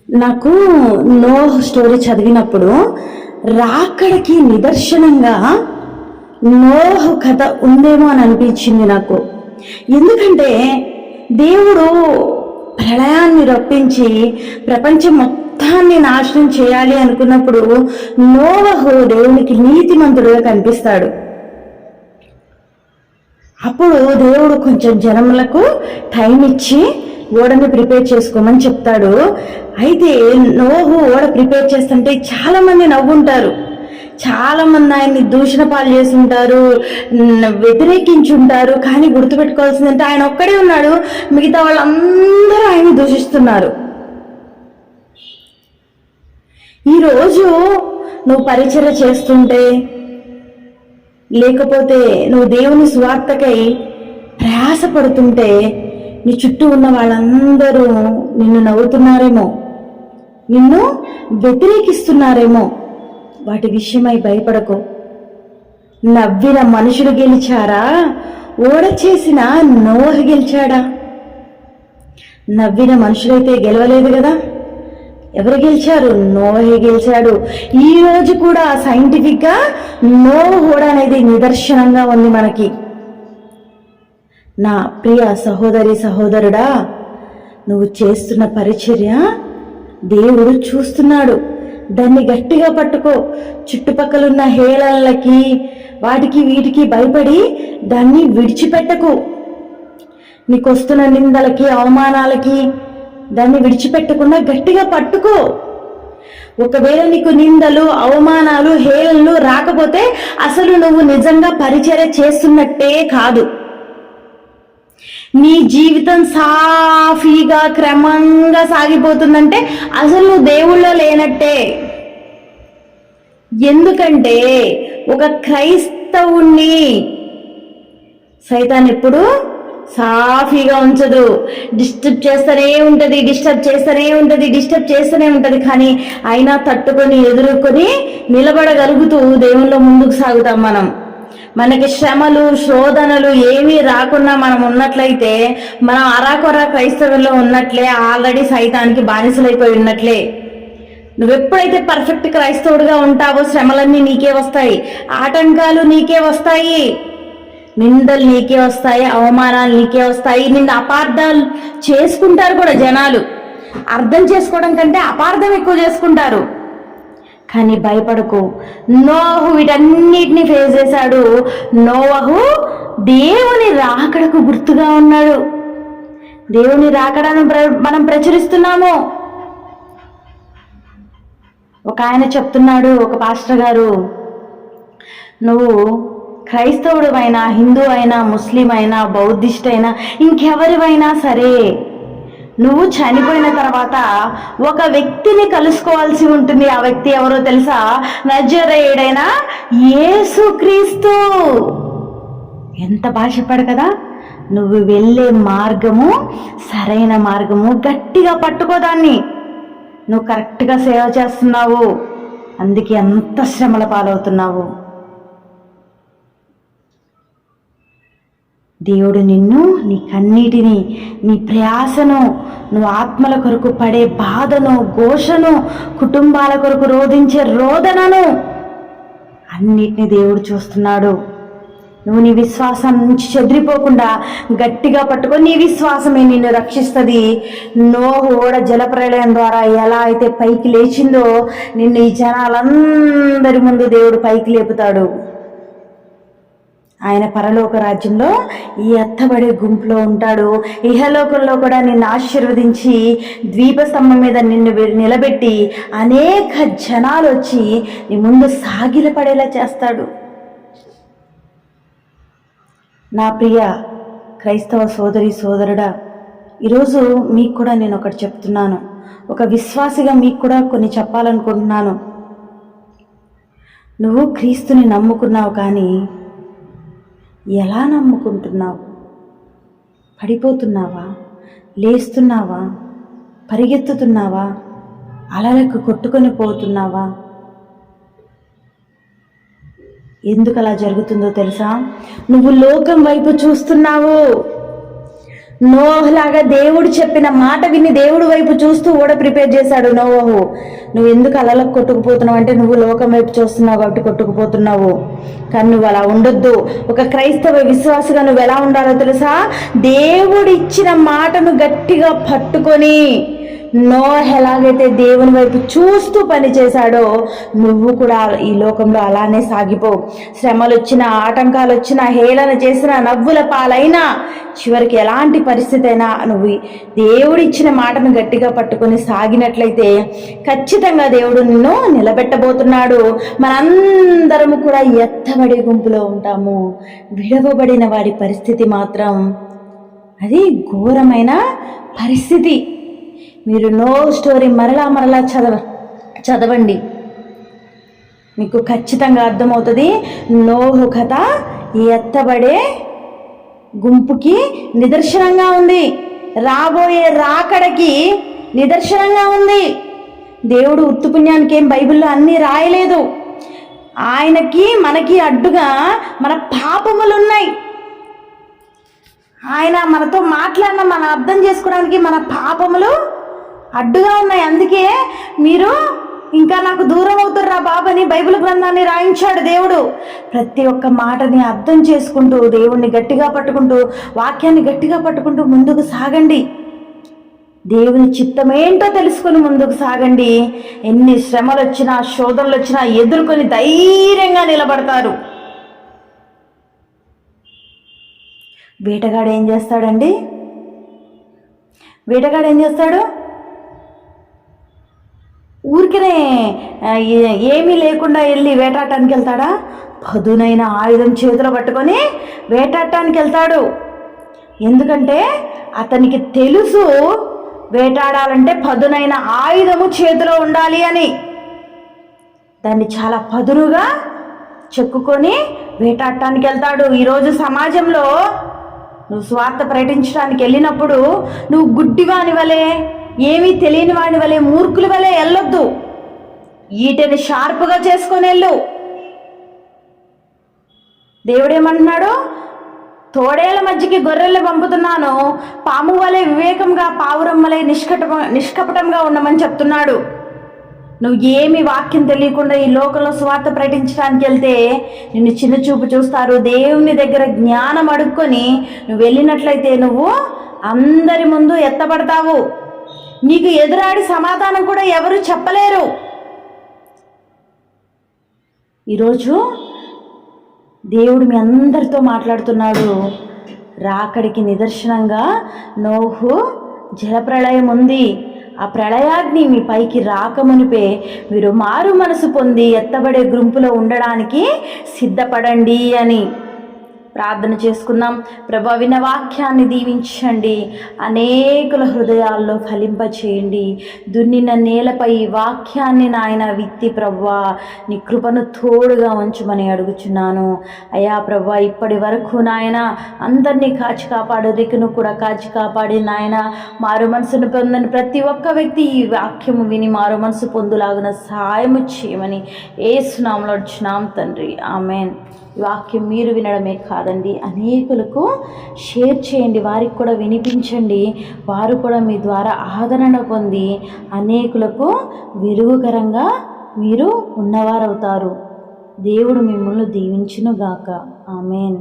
నాకు Noah story చదివినప్పుడు రాకడికి నిదర్శనంగా నోహ్ కథ ఉందేమో అని అనిపించింది నాకు. ఎందుకంటే దేవుడు ప్రళయాన్ని రప్పించి ప్రపంచం మొత్తాన్ని నాశనం చేయాలి అనుకున్నప్పుడు నోవహు దేవునికి నీతిమంతుడుగా కనిపిస్తాడు. అప్పుడు దేవుడు కొంచెం జనములకు టైం ఇచ్చి ఓడని ప్రిపేర్ చేసుకోమని చెప్తాడు. అయితే నోహు ఓడ ప్రిపేర్ చేస్తుంటే చాలా మంది నవ్వుంటారు, చాలా మంది ఆయన్ని దూషణ పాలు చేసి ఉంటారు, వ్యతిరేకించుంటారు. కానీ గుర్తుపెట్టుకోవాల్సిందంటే ఆయన ఒక్కడే ఉన్నాడు, మిగతా వాళ్ళందరూ ఆయన్ని దూషిస్తున్నారు. ఈరోజు నువ్వు పరిచర్య చేస్తుంటే, లేకపోతే నువ్వు దేవుని స్వార్థకై ప్రయాసపడుతుంటే నీ చుట్టూ ఉన్న వాళ్ళందరూ నిన్ను నవ్వుతున్నారేమో, నిన్ను వ్యతిరేకిస్తున్నారేమో. వాటి విషయమై భయపడకు. నవ్విన మనుషులు గెలిచారా, ఓడ చేసిన నోహు గెలిచాడా? నవ్విన మనుషులైతే గెలవలేదు కదా. ఎవరు గెలిచారు? నోహే గెలిచాడు. ఈ రోజు కూడా సైంటిఫిక్ గా నోహు ఓడ అనేది నిదర్శనంగా ఉంది మనకి. నా ప్రియ సహోదరి సహోదరుడా, నువ్వు చేస్తున్న పరిచర్య దేవుడు చూస్తున్నాడు. దాన్ని గట్టిగా పట్టుకో. చుట్టుపక్కలున్న హేళనలకి వాటికి వీటికి భయపడి దాన్ని విడిచిపెట్టకు. నీకు వస్తున్న నిందలకి అవమానాలకి దాన్ని విడిచిపెట్టకుండా గట్టిగా పట్టుకో. ఒకవేళ నీకు నిందలు అవమానాలు హేళనలు రాకపోతే అసలు నువ్వు నిజంగా పరిచర్య చేస్తున్నట్టే కాదు. నీ జీవితం సాఫీగా క్రమంగా సాగిపోతుందంటే అసలు నువ్వు దేవుళ్ళో లేనట్టే. ఎందుకంటే ఒక క్రైస్తవుణ్ణి సైతాన్ ఎప్పుడు సాఫీగా ఉంచదు. డిస్టర్బ్ చేస్తూనే ఉంటది. కానీ అయినా తట్టుకొని ఎదుర్కొని నిలబడగలుగుతూ దేవుళ్ళో ముందుకు సాగుతాం మనం. మనకి శ్రమలు శోధనలు ఏమీ రాకుండా మనం ఉన్నట్లయితే మనం అరాకొర క్రైస్తవుల్లో ఉన్నట్లే, ఆల్రెడీ సైతానికి బానిసలైపోయి ఉన్నట్లే. నువ్వెప్పుడైతే పర్ఫెక్ట్ క్రైస్తవుడిగా ఉంటావో శ్రమలన్నీ నీకే వస్తాయి, ఆటంకాలు నీకే వస్తాయి, నిందలు నీకే వస్తాయి, అవమానాలు నీకే వస్తాయి. నిన్ను అపార్థాలు చేసుకుంటారు కూడా జనాలు. అర్థం చేసుకోవడం కంటే అపార్థం ఎక్కువ చేసుకుంటారు. కానీ భయపడకు. నోహు వీటన్నిటిని ఫేస్ చేశాడు. నోవహు దేవుని రాకడకు గుర్తుగా ఉన్నాడు. దేవుని రాకడను మనం ప్రచురిస్తున్నాము. ఒక ఆయన చెప్తున్నాడు, ఒక పాస్టర్ గారు, నువ్వు క్రైస్తవుడు అయినా, హిందూ అయినా, ముస్లిం అయినా, బౌద్ధిస్ట్ అయినా, ఇంకెవరివైనా సరే, నువ్వు చనిపోయిన తర్వాత ఒక వ్యక్తిని కలుసుకోవాల్సి ఉంటుంది. ఆ వ్యక్తి ఎవరో తెలుసా? నజరేయుడైన యేసుక్రీస్తు. ఎంత బాగా చెప్పాడు కదా. నువ్వు వెళ్ళే మార్గము సరైన మార్గము, గట్టిగా పట్టుకోదాన్ని. నువ్వు కరెక్ట్గా సేవ చేస్తున్నావు, అందుకే అంత శ్రమల పాలవుతున్నావు. దేవుడు నిన్ను, నీ కన్నీటిని, నీ ప్రయాసను, నువ్వు ఆత్మల కొరకు పడే బాధను, ఘోషను, కుటుంబాల కొరకు రోధించే రోదనను అన్నిటినీ దేవుడు చూస్తున్నాడు. నువ్వు నీ విశ్వాసం నుంచి చెదిరిపోకుండా గట్టిగా పట్టుకొని, నీ విశ్వాసమే నిన్ను రక్షిస్తుంది. నోహు ఓడ జలప్రళయం ద్వారా ఎలా అయితే పైకి లేచిందో, నిన్ను ఈ జనాలందరి ముందు దేవుడు పైకి లేపుతాడు. ఆయన పరలోక రాజ్యంలో ఈ ఎత్తబడే గుంపులో ఉంటాడు. ఇహలోకంలో కూడా నిన్ను ఆశీర్వదించి ద్వీపస్తంభం మీద నిన్ను నిలబెట్టి అనేక జనాలు వచ్చి నీ ముందు సాగిలపడేలా చేస్తాడు. నా ప్రియ క్రైస్తవ సోదరి సోదరుడా, ఈరోజు మీకు కూడా నేను ఒకటి చెప్తున్నాను. ఒక విశ్వాసిగా మీకు కూడా కొన్ని చెప్పాలనుకుంటున్నాను. నువ్వు క్రీస్తుని నమ్ముకున్నావు, కానీ ఎలా నమ్ముకుంటున్నావు? పడిపోతున్నావా? లేస్తున్నావా? పరిగెత్తుతున్నావా? అలలకు కొట్టుకొని పోతున్నావా? ఎందుకు అలా జరుగుతుందో తెలుసా? నువ్వు లోకం వైపు చూస్తున్నావు. నోహలాగా దేవుడు చెప్పిన మాట విని దేవుడు వైపు చూస్తూ ఓడ ప్రిపేర్ చేశాడు నోవహు. నువ్వు ఎందుకు అలలకు కొట్టుకుపోతున్నావు అంటే నువ్వు లోకం వైపు చూస్తున్నావు కాబట్టి కొట్టుకుపోతున్నావు. కానీ నువ్వు అలా ఉండొద్దు. ఒక క్రైస్తవ విశ్వాసగా నువ్వు ఎలా ఉండాలో తెలుసా? దేవుడు ఇచ్చిన మాటను గట్టిగా పట్టుకొని నోహ ఎలాగైతే దేవుని వైపు చూస్తూ పని చేశాడో నువ్వు కూడా ఈ లోకంలో అలానే సాగిపో. శ్రమలు వచ్చినా, ఆటంకాలు వచ్చినా, హేళన చేసినా, నవ్వుల పాలైనా, చివరికి ఎలాంటి పరిస్థితి అయినా నువ్వు దేవుడు ఇచ్చిన మాటను గట్టిగా పట్టుకొని సాగినట్లయితే ఖచ్చితంగా దేవుడు నిన్ను నిలబెట్టబోతున్నాడు. మనందరము కూడా ఎత్తబడే గుంపులో ఉంటాము. విడవబడిన వాడి పరిస్థితి మాత్రం అది ఘోరమైన పరిస్థితి. మీరు నో స్టోరీ మరలా చదవండి, మీకు ఖచ్చితంగా అర్థమవుతుంది. నోహు కథ ఎత్తబడే గుంపుకి నిదర్శనంగా ఉంది, రాబోయే రాకడకి నిదర్శనంగా ఉంది. దేవుడు ఉత్తుపుణ్యానికి ఏం బైబిల్లో అన్నీ రాయలేదు. ఆయనకి మనకి అడ్డుగా మన పాపములున్నాయి. ఆయన మనతో మాట్లాడిన మన అర్థం చేసుకోవడానికి మన పాపములు అడ్డుగా ఉన్నాయి. అందుకే మీరు ఇంకా నాకు దూరం అవుతుర్రా బాబని బైబిల్ గ్రంథాన్ని రాయించాడు దేవుడు. ప్రతి ఒక్క మాటని అర్థం చేసుకుంటూ, దేవుణ్ణి గట్టిగా పట్టుకుంటూ, వాక్యాన్ని గట్టిగా పట్టుకుంటూ ముందుకు సాగండి. దేవుని చిత్తమేంటో తెలుసుకుని ముందుకు సాగండి. ఎన్ని శ్రమలు వచ్చినా, శోధనలు వచ్చినా ఎదుర్కొని ధైర్యంగా నిలబడతారు. వేటగాడు ఏం చేస్తాడండి? వేటగాడు ఏం చేస్తాడు? ఊరికనే ఏమీ లేకుండా వెళ్ళి వేటాడటానికి వెళ్తాడా? పదునైన ఆయుధం చేతిలో పట్టుకొని వేటాడటానికి వెళ్తాడు. ఎందుకంటే అతనికి తెలుసు వేటాడాలంటే పదునైన ఆయుధము చేతిలో ఉండాలి అని. దాన్ని చాలా పదునుగా చెక్కుకొని వేటాడటానికి వెళ్తాడు. ఈరోజు సమాజంలో నువ్వు స్వార్థ ప్రకటించడానికి వెళ్ళినప్పుడు నువ్వు గుడ్డివాని వలె, ఏమీ తెలియని వాని వలె, మూర్ఖుల వలె వెళ్ళొద్దు. ఈటని షార్ప్గా చేసుకొని వెళ్ళు. దేవుడేమంటున్నాడు? తోడేళ్ల మధ్యకి గొర్రెల్ని పంపుతున్నాను, పాము వలె వివేకంగా, పావురం వలె నిష్కపటంగా ఉండమని చెప్తున్నాడు. నువ్వు ఏమి వాక్యం తెలియకుండా ఈ లోకంలో స్వార్థ ప్రకటించడానికి వెళ్తే నిన్ను చిన్న చూపు చూస్తారు. దేవుని దగ్గర జ్ఞానం అడుక్కొని నువ్వు వెళ్ళినట్లయితే నువ్వు అందరి ముందు ఎత్తబడతావు. నీకు ఎదురాడి సమాధానం కూడా ఎవరు చెప్పలేరు. ఈరోజు దేవుడు మీ అందరితో మాట్లాడుతున్నాడు. రాకడికి నిదర్శనంగా నోహు జలప్రళయం ఉంది. ఆ ప్రళయాగ్ని మీ పైకి రాకమునిపే మీరు మారు మనసు పొంది ఎత్తబడే గుంపులో ఉండడానికి సిద్ధపడండి అని ప్రార్థన చేసుకుందాం. ప్రభా, విన్న వాక్యాన్ని దీవించండి, అనేకుల హృదయాల్లో ఫలింపచేయండి. దున్నిన నేలపై ఈ వాక్యాన్ని నాయన విత్తి ప్రభా నీ కృపను తోడుగా ఉంచమని అడుగుచున్నాను. అయ్యా ప్రభా, ఇప్పటి వరకు నాయన అందరినీ కాచి కాపాడు, రికును కూడా కాచి కాపాడి నాయన మారు మనసును పొందని ప్రతి ఒక్క వ్యక్తి ఈ వాక్యము విని మారు మనసు పొందులాగున సహాయము చేయమని యేసునామములో అడుగుచున్నాం తండ్రి, ఆమేన్. ఈ వాక్యం మీరు వినడమే కాదండి, అనేకులకు షేర్ చేయండి, వారికి కూడా వినిపించండి. వారు కూడా మీ ద్వారా ఆదరణ పొంది అనేకులకు వెలుగుకరంగా మీరు ఉన్నవారవుతారు. దేవుడు మిమ్మల్ని దీవించునుగాక. ఆమేన్.